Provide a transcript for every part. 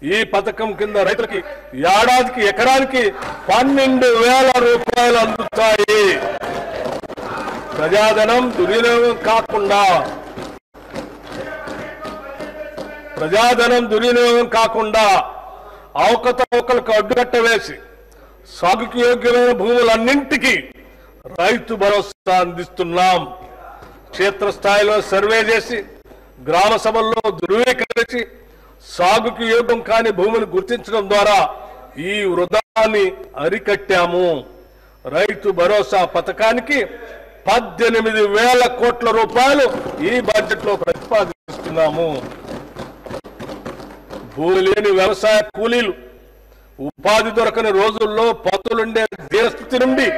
ఈ పథకం కింద రైతులకి ఏడాదికి ఎకరానికి 12,000 రూపాయలు అందుతాయి. ప్రజాధనం దుర్వినియోగం కాకుండా అవకతవకలకు అడ్డుకట్ట వేసి సాగుకు యోగ్యమైన భూములన్నింటికీ రైతు భరోసా అందిస్తున్నాం. క్షేత్రస్థాయిలో సర్వే చేసి గ్రామ సభల్లో ధృవీకరించి సాగుకు యోగ్యం కాని భూమిని గుర్తించడం ద్వారా ఈ వృధాన్ని అరికట్టాము. రైతు భరోసా పథకానికి 18,000 కోట్ల రూపాయలు ఈ బడ్జెట్ లో ప్రతిపాదిస్తున్నాము. భూమి లేని వ్యవసాయ కూలీలు ఉపాధి దొరకని రోజుల్లో పతులుండే దీనస్థితి నుండి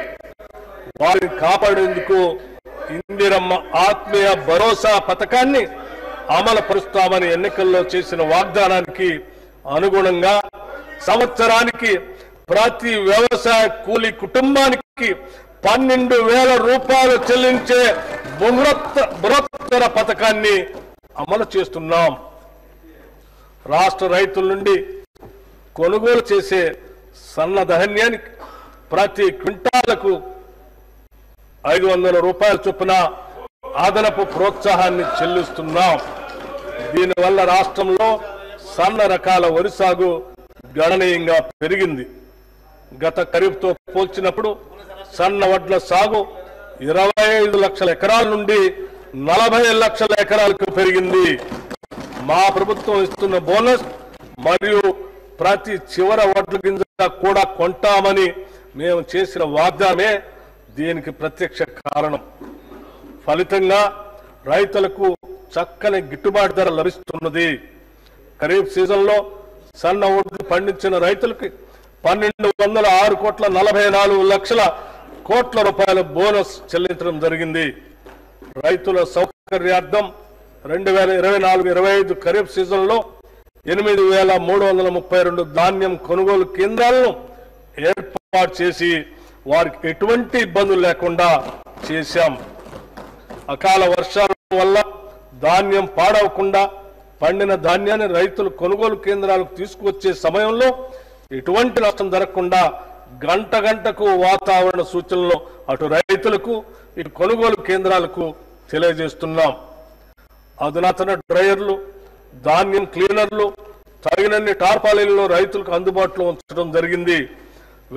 వారిని కాపాడేందుకు ఇందిరమ్మ ఆత్మీయ భరోసా పథకాన్ని అమలు పరుస్తామని ఎన్నికల్లో చేసిన వాగ్దానానికి అనుగుణంగా సంవత్సరానికి ప్రతి వ్యవసాయ కూలీ కుటుంబానికి 12,000 రూపాయలు చెల్లించే బృహత్తర పథకాన్ని అమలు చేస్తున్నాం. రాష్ట్ర రైతుల నుండి కొనుగోలు చేసే సన్న ధాన్యానికి ప్రతి క్వింటాలకు 500 రూపాయల చొప్పున అదనపు ప్రోత్సాహాన్ని చెల్లిస్తున్నాం. దీనివల్ల రాష్ట్రంలో సన్న రకాల వరి సాగు గణనీయంగా పెరిగింది. గత ఖరీఫ్తో పోల్చినప్పుడు సన్న వడ్ల సాగు 25 లక్షల ఎకరాల నుండి 40 లక్షల ఎకరాలకు పెరిగింది. మా ప్రభుత్వం ఇస్తున్న బోనస్ మరియు ప్రతి చివర వడ్ల గింజ కూడా కొంటామని మేము చేసిన వాగ్దానమే దీనికి ప్రత్యక్ష కారణం. ఫలితంగా రైతులకు చక్కని గిట్టుబాటు ధర లభిస్తున్నది. ఖరీఫ్ సీజన్లో సన్న వడ్లు పండించిన రైతులకి 1,206,44 కోట్ల రూపాయల బోనస్ చెల్లించడం జరిగింది. రైతుల సౌకర్యార్థం 2024-25 ఖరీఫ్ సీజన్లో 8,332 ధాన్యం కొనుగోలు కేంద్రాలను ఏర్పాటు చేసి వారికి ఎటువంటి ఇబ్బందులు లేకుండా చేశాం. అకాల వర్షాల వల్ల ధాన్యం పాడవకుండా పండిన ధాన్యాన్ని రైతులు కొనుగోలు కేంద్రాలకు తీసుకువచ్చే సమయంలో ఎటువంటి నష్టం జరగకుండా గంటకు వాతావరణ సూచనలు అటు రైతులకు ఇటు కొనుగోలు కేంద్రాలకు తెలియజేస్తున్నాం. అధునాతన డ్రైయర్లు, ధాన్యం క్లీనర్లు, తగినన్ని టార్పాలిన్లు రైతులకు అందుబాటులో ఉంచడం జరిగింది.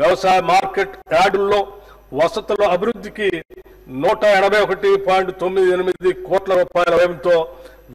వ్యవసాయ మార్కెట్ యార్డుల్లో వసతుల అభివృద్ధికి 181.98 కోట్ల రూపాయల వ్యయంతో